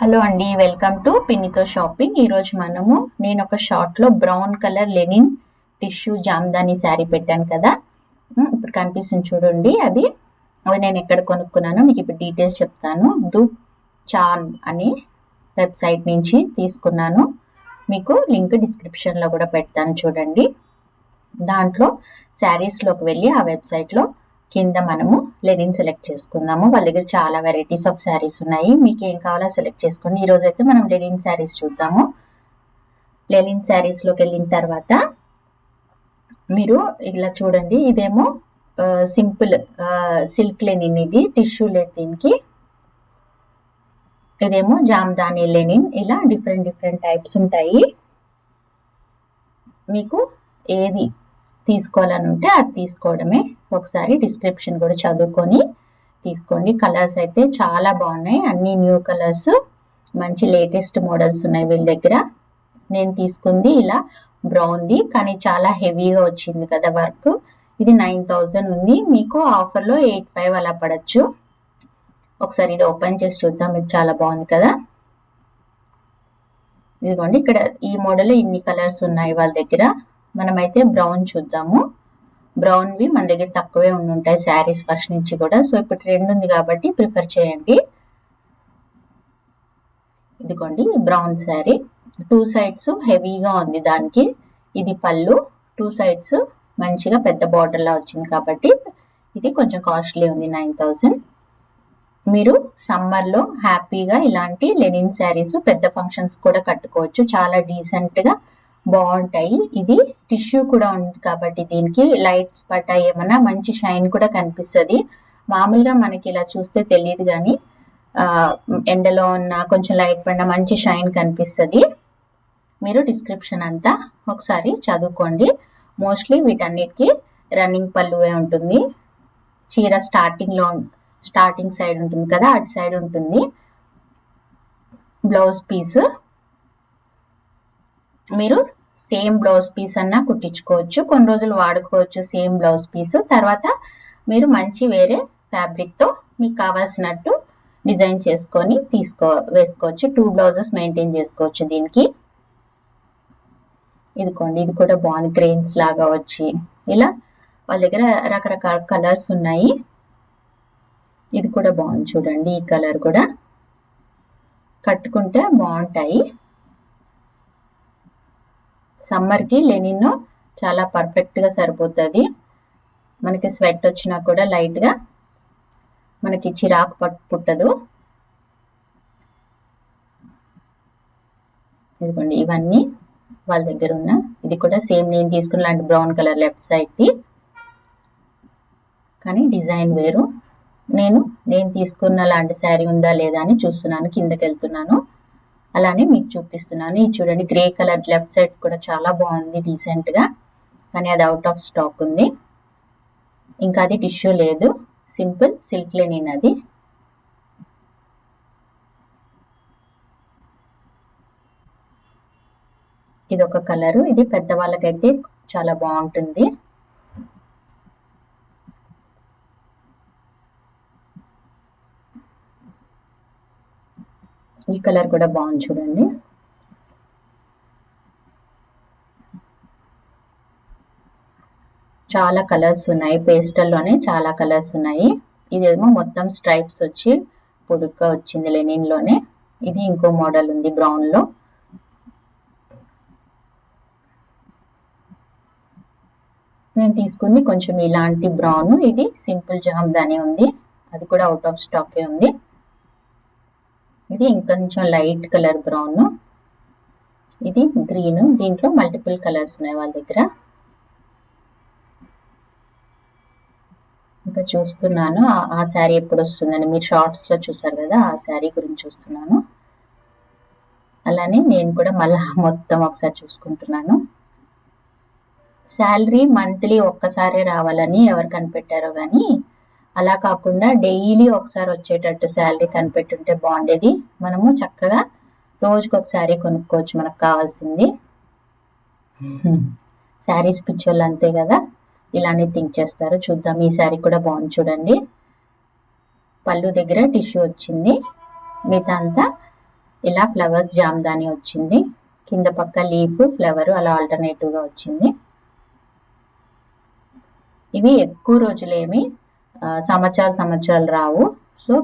Hello అండి, welcome to పిన్నితో shopping. ఈరోజు నేను ఒక షార్ట్లో brown colour linen tissue Jamdani sari పెట్టాను కదా. ఇప్పుడు కనిపిస్తుంది చూడండి. అది నేను ఎక్కడ కొనుక్కున్నానో మీకు ఇప్పుడు డీటెయిల్స్ చెప్తాను. దుప్ చాన్ అని వెబ్సైట్ నుంచి తీసుకున్నాను. మీకు లింక్ డిస్క్రిప్షన్లో కూడా పెడతాను చూడండి. దాంట్లో శారీస్లోకి వెళ్ళి ఆ వెబ్సైట్లో కింద మనము లెనిన్ సెలెక్ట్ చేసుకున్నాము. వాళ్ళ దగ్గర చాలా వెరైటీస్ ఆఫ్ శారీస్ ఉన్నాయి. మీకు ఏం కావాలో సెలెక్ట్ చేసుకోండి. ఈరోజు అయితే మనం లెనిన్ శారీస్ చూద్దాము. లెనిన్ శారీస్లోకి వెళ్ళిన తర్వాత మీరు ఇలా చూడండి. ఇదేమో సింపుల్ సిల్క్ లెనిన్, ఇది టిష్యూ లేదు దీనికి. ఇదేమో జామ్దాని లెనిన్. ఇలా డిఫరెంట్ టైప్స్ ఉంటాయి. మీకు ఏది తీసుకోవాలని ఉంటే అది తీసుకోవడమే. ఒకసారి డిస్క్రిప్షన్ కూడా చదువుకొని తీసుకోండి. కలర్స్ అయితే చాలా బాగున్నాయి, అన్ని న్యూ కలర్స్, మంచి లేటెస్ట్ మోడల్స్ ఉన్నాయి వీళ్ళ దగ్గర. నేను తీసుకుంది ఇలా బ్రౌన్ది, కానీ చాలా హెవీగా వచ్చింది కదా వర్క్. ఇది 9000 ఉంది, మీకు ఆఫర్లో 85 అలా పడచ్చు. ఒకసారి ఇది ఓపెన్ చేసి చూద్దాం. ఇది చాలా బాగుంది కదా. ఇదిగోండి, ఇక్కడ ఈ మోడల్ ఇన్ని కలర్స్ ఉన్నాయి వాళ్ళ దగ్గర. మనమైతే బ్రౌన్ చూద్దాము. బ్రౌన్వి మన దగ్గర తక్కువే ఉంటాయి శారీస్ ఫస్ట్ నుంచి కూడా. సో ఇప్పుడు ట్రెండ్ ఉంది కాబట్టి ప్రిఫర్ చేయండి. ఇదిగోండి బ్రౌన్ శారీ, 2 సైడ్స్ హెవీగా ఉంది దానికి. ఇది పళ్ళు, 2 సైడ్స్ మంచిగా పెద్ద బార్డర్ లా వచ్చింది కాబట్టి ఇది కొంచెం కాస్ట్లీ ఉంది, 9000. మీరు సమ్మర్లో హ్యాపీగా ఇలాంటి లెనిన్ శారీస్ పెద్ద ఫంక్షన్స్ కూడా కట్టుకోవచ్చు. చాలా డీసెంట్గా బాగుంటాయి. ఇది టిష్యూ కూడా ఉంది కాబట్టి దీనికి లైట్స్ పట్ట ఏమన్నా మంచి షైన్ కూడా కనిపిస్తుంది. మామూలుగా మనకి ఇలా చూస్తే తెలియదు, కానీ ఎండలో ఉన్న కొంచెం లైట్ పడిన మంచి షైన్ కనిపిస్తుంది. మీరు డిస్క్రిప్షన్ అంతా ఒకసారి చదువుకోండి. మోస్ట్లీ వీటన్నిటికీ రన్నింగ్ పళ్ళువే ఉంటుంది. చీర స్టార్టింగ్ సైడ్ ఉంటుంది కదా, అటు సైడ్ ఉంటుంది. బ్లౌజ్ పీస్ మీరు సేమ్ బ్లౌజ్ పీస్ అన్నా కుట్టించుకోవచ్చు, కొన్ని రోజులు వాడుకోవచ్చు సేమ్ బ్లౌజ్ పీస్. తర్వాత మీరు మంచి వేరే ఫ్యాబ్రిక్తో మీకు కావాల్సినట్టు డిజైన్ చేసుకొని వేసుకోవచ్చు. 2 బ్లౌజెస్ మెయింటైన్ చేసుకోవచ్చు దీనికి. ఇదిగోండి, ఇది కూడా బాగుంది, గ్రెయిన్స్ లాగా వచ్చి. ఇలా వాళ్ళ దగ్గర రకరకాల కలర్స్ ఉన్నాయి. ఇది కూడా బాగుంది చూడండి. ఈ కలర్ కూడా కట్టుకుంటే బాగుంటాయి. సమ్మర్కి లెనిన్ చాలా పర్ఫెక్ట్గా సరిపోతుంది. మనకి స్వెట్ వచ్చినా కూడా లైట్గా మనకి చిరాకు పుట్టదు. ఇదిగోండి, ఇవన్నీ వాళ్ళ దగ్గర ఉన్న. ఇది కూడా సేమ్ నేను తీసుకున్న లాంటి బ్రౌన్ కలర్ లెఫ్ట్ సైడ్ది, కానీ డిజైన్ వేరు. నేను తీసుకున్న లాంటి శారీ ఉందా లేదా అని చూస్తున్నాను, కిందకి వెళ్తున్నాను, అలానే మీకు చూపిస్తున్నాను. ఇది చూడండి, గ్రే కలర్ లెఫ్ట్ సైడ్ కూడా చాలా బాగుంది డీసెంట్గా, కానీ అది అవుట్ ఆఫ్ స్టాక్ ఉంది. ఇంకా అది టిష్యూ లేదు, సింపుల్ సిల్క్ లెనిన్ అది. ఇది ఒక కలరు, ఇది పెద్దవాళ్ళకైతే చాలా బాగుంటుంది. ఈ కలర్ కూడా బాగుంది చూడండి. చాలా కలర్స్ ఉన్నాయి, పేస్టల్లోనే చాలా కలర్స్ ఉన్నాయి. ఇదేమో మొత్తం స్ట్రైప్స్ వచ్చి పొడుగ్గా వచ్చింది లెనిన్లోనే. ఇది ఇంకో మోడల్ ఉంది బ్రౌన్లో. నేను తీసుకుంది కొంచెం ఇలాంటి బ్రౌన్. ఇది సింపుల్ జామ్దాని ఉంది, అది కూడా అవుట్ ఆఫ్ స్టాకే ఉంది. ఇది ఇంకొంచెం లైట్ కలర్ బ్రౌన్. ఇది గ్రీన్, దీంట్లో మల్టిపుల్ కలర్స్ ఉన్నాయి వాళ్ళ దగ్గర. ఇంకా చూస్తున్నాను ఆ శారీ ఎప్పుడు వస్తుందని. మీరు షార్ట్స్లో చూసారు కదా, ఆ శారీ గురించి చూస్తున్నాను. అలానే నేను కూడా మళ్ళీ మొత్తం ఒకసారి చూసుకుంటున్నాను. శాలరీ మంత్లీ ఒక్కసారి రావాలని ఎవరు కనిపెట్టారో కానీ, అలా కాకుండా డైలీ ఒకసారి వచ్చేటట్టు శాలరీ కనిపెట్టుంటే బాగుండేది. మనము చక్కగా రోజుకి ఒక శారీ కొనుక్కోవచ్చు మనకు కావాల్సింది. శారీస్ పిచ్చోళ్ళు అంతే కదా, ఇలానే థింక్ చేస్తారు. చూద్దాం, ఈ శారీ కూడా బాగుంది చూడండి. పళ్ళు దగ్గర టిష్యూ వచ్చింది, మిగతా అంతా ఇలా ఫ్లవర్స్ జామ్దాని వచ్చింది, కింద పక్క లీఫ్ ఫ్లవర్ అలా ఆల్టర్నేటివ్ గా వచ్చింది. ఇవి ఎక్కువ రోజులేమి సంవత్సరాలు రావు. సో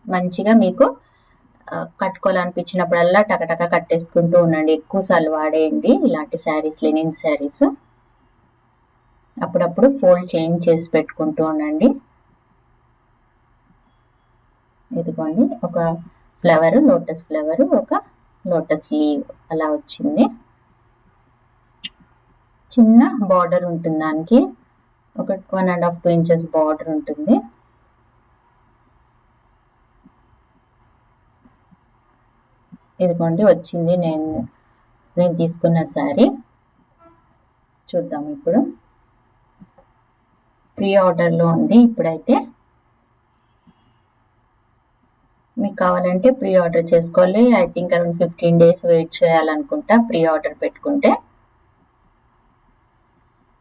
మంచిగా మీకు కట్టుకోవాలనిపించినప్పుడల్లా టకటక కట్టేసుకుంటూ ఉండండి. ఎక్కువ సార్లు వాడేయండి ఇలాంటి శారీస్, లెనిన్ శారీస్. అప్పుడప్పుడు ఫోల్డ్ చేంజ్ చేసి పెట్టుకుంటూ ఉండండి. ఇదిగోండి ఒక ఫ్లవర్, లోటస్ ఫ్లవర్, ఒక లోటస్ లీవ్ అలా వచ్చింది. చిన్న బార్డర్ ఉంటుంది, దానికి ఒక 1.5-2 ఇంచెస్ బార్డర్ ఉంటుంది. ఇదిగోండి వచ్చింది నేను తీసుకున్న శారీ. చూద్దాం ఇప్పుడు. ప్రీ ఆర్డర్లో ఉంది ఇప్పుడైతే. మీకు కావాలంటే ప్రీ ఆర్డర్ చేసుకోవాలి. I think around 15 days wait చేయాలనుకుంటా ప్రీ ఆర్డర్ పెట్టుకుంటే.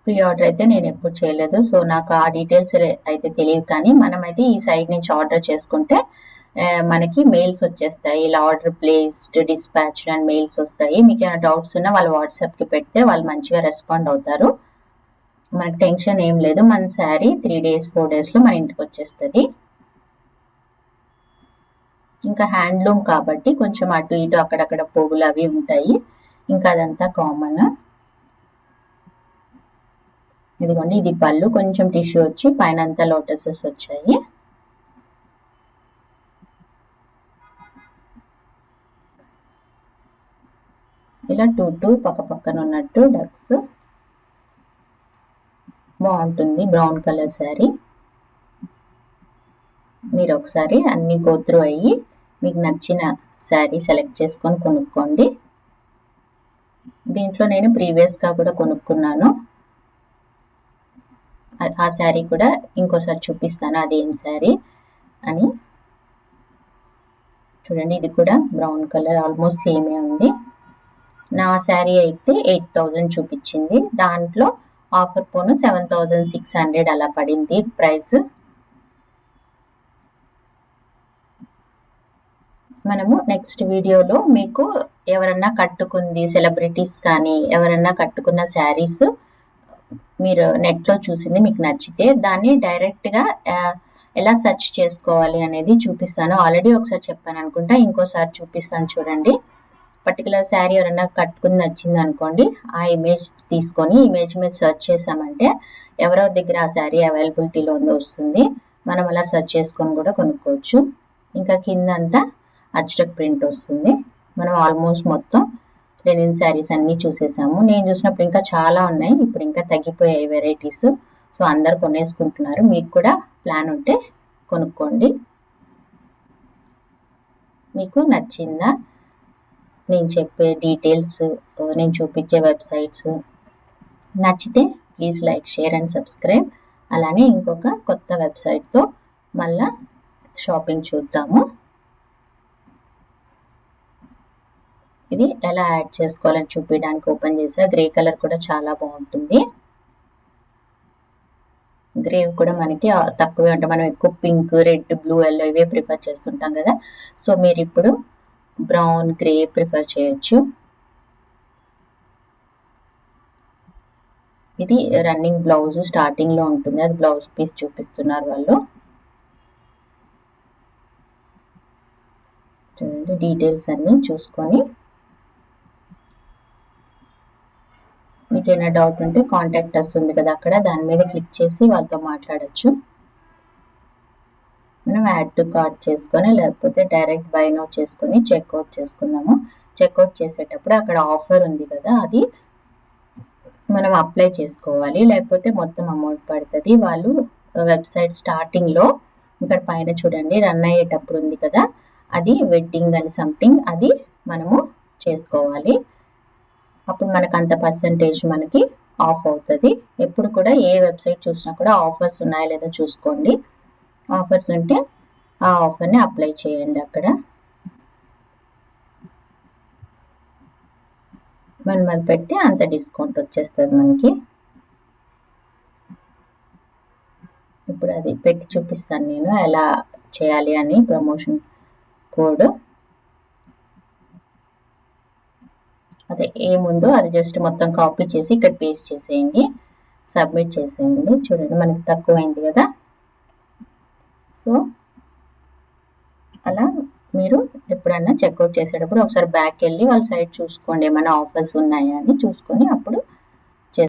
ప్రీ ఆర్డర్ అయితే నేను ఎప్పుడు చేయలేదు, సో నాకు ఆ డీటెయిల్స్ అయితే తెలియదు. కానీ మనమైతే ఈ సైట్ నుంచి ఆర్డర్ చేసుకుంటే మనకి మెయిల్స్ వచ్చేస్తాయి, ఇలా ఆర్డర్ ప్లేస్డ్, డిస్పాచ్డ్ అని మెయిల్స్ వస్తాయి. మీకు ఏమైనా డౌట్స్ ఉన్నా వాళ్ళు వాట్సాప్కి పెడితే వాళ్ళు మంచిగా రెస్పాండ్ అవుతారు. మనకి టెన్షన్ ఏం లేదు. మన శారీ 3 days 4 daysలో మన ఇంటికి వచ్చేస్తుంది. ఇంకా హ్యాండ్లూమ్ కాబట్టి కొంచెం అటు ఇటు అక్కడక్కడ పోగులు అవి ఉంటాయి, ఇంకా అదంతా కామన్. ఇదిగోండి ఇది పళ్ళు, కొంచెం టిష్యూ వచ్చి పైన అంతా లోటసెస్ వచ్చాయి. ఇలా టూ పక్క పక్కన ఉన్నట్టు డక్స్. బాగుంటుంది, బ్రౌన్ కలర్ శారీ. మీరు ఒకసారి అన్ని గోత్రు అయ్యి మీకు నచ్చిన శారీ సెలెక్ట్ చేసుకొని కొనుక్కోండి. దీంట్లో నేను ప్రీవియస్గా కూడా కొనుక్కున్నాను. ఆ శారీ కూడా ఇంకోసారి చూపిస్తాను అదేం శారీ అని. చూడండి ఇది కూడా బ్రౌన్ కలర్, ఆల్మోస్ట్ సేమే ఉంది. నా శారీ అయితే 8,000 చూపించింది, దాంట్లో ఆఫర్ పోను 7,600 అలా పడింది ప్రైస్. మనము నెక్స్ట్ వీడియోలో మీకు ఎవరన్నా కట్టుకుంది, సెలబ్రిటీస్ కానీ ఎవరన్నా కట్టుకున్న శారీస్ మీరు నెట్లో చూసింది మీకు నచ్చితే దాన్ని డైరెక్ట్గా ఎలా సెర్చ్ చేసుకోవాలి అనేది చూపిస్తాను. ఆల్రెడీ ఒకసారి చెప్పాను అనుకుంటా, ఇంకోసారి చూపిస్తాను చూడండి. పర్టికులర్ శారీ ఎవరైనా కట్టుకుని నచ్చింది అనుకోండి, ఆ ఇమేజ్ తీసుకొని ఇమేజ్ మీద సెర్చ్ చేసామంటే ఎవరెవరి దగ్గర ఆ శారీ అవైలబిలిటీలో ఉందో వస్తుంది. మనం అలా సెర్చ్ చేసుకొని కూడా కొనుక్కోవచ్చు. ఇంకా కింద అంతా అజ్రక్ ప్రింట్ వస్తుంది. మనం ఆల్మోస్ట్ మొత్తం లెనిన్ శారీస్ అన్నీ చూసేసాము. నేను చూసినప్పుడు ఇంకా చాలా ఉన్నాయి, ఇప్పుడు ఇంకా తగ్గిపోయాయి వెరైటీస్. సో అందరు కొనేసుకుంటున్నారు. మీకు కూడా ప్లాన్ ఉంటే కొనుక్కోండి. మీకు నచ్చిందా నేను చెప్పే డీటెయిల్స్, నేను చూపించే వెబ్సైట్స్ నచ్చితే please like, share and subscribe. అలానే ఇంకొక కొత్త వెబ్సైట్తో మళ్ళా షాపింగ్ చూద్దాము. ఇది ఎలా యాడ్ చేసుకోవాలని చూపించడానికి ఓపెన్ చేసా. గ్రే కలర్ కూడా చాలా బాగుంటుంది. గ్రే కూడా మనకి తక్కువే అంటే మనం ఎక్కువ పింక్, రెడ్, బ్లూ, ఎల్లో ఇవే ప్రిఫర్ చేస్తుంటాం కదా. సో మీరు ఇప్పుడు బ్రౌన్, గ్రే ప్రిఫర్ చేయొచ్చు. ఇది రన్నింగ్ బ్లౌజ్ స్టార్టింగ్ లో ఉంటుంది, అది బ్లౌజ్ పీస్ చూపిస్తున్నారు వాళ్ళు. చూడండి డీటెయిల్స్ అన్ని చూసుకొని మీకు ఏమైనా డౌట్ ఉంటే కాంటాక్ట్ అస్ ఉంది కదా అక్కడ, దాని మీద క్లిక్ చేసి వాళ్ళతో మాట్లాడచ్చు. మనం యాడ్ టు కార్ట్ చేసుకొని లేకపోతే డైరెక్ట్ బై నౌ చేసుకొని చెక్అవుట్ చేసుకుందాము. చెక్అవుట్ చేసేటప్పుడు అక్కడ ఆఫర్ ఉంది కదా, అది మనం అప్లై చేసుకోవాలి, లేకపోతే మొత్తం అమౌంట్ పడుతుంది. వాళ్ళు వెబ్సైట్ స్టార్టింగ్లో ఇక్కడ పైన చూడండి రన్ అయ్యేటప్పుడు ఉంది కదా, అది వెడ్డింగ్ అని సంథింగ్, అది మనము చేసుకోవాలి. అప్పుడు మనకు అంత పర్సంటేజ్ మనకి ఆఫ్ అవుతుంది. ఎప్పుడు కూడా ఏ వెబ్సైట్ చూసినా కూడా ఆఫర్స్ ఉన్నాయా లేదా చూసుకోండి. ఆఫర్స్ ఉంటే ఆ ఆఫర్ని అప్లై చేయండి. అక్కడ మనం అది పెడితే అంత డిస్కౌంట్ వచ్చేస్తుంది మనకి. ఇప్పుడు అది పెట్టి చూపిస్తాను నేను ఎలా చేయాలి అని, ప్రమోషన్ కోడ్. అదే ఏముందో అది జస్ట్ మొత్తం కాపీ చేసి ఇక్కడ పేస్ట్ చేసేయండి, సబ్మిట్ చేసేయండి. చూడండి మనకి తక్కువైంది కదా. సో అలా మీరు ఎప్పుడన్నా చెక్అవుట్ చేసేటప్పుడు ఒకసారి బ్యాక్ వెళ్ళి వాళ్ళ సైట్ చూసుకోండి, ఏమైనా ఆఫర్స్ ఉన్నాయా అని చూసుకొని అప్పుడు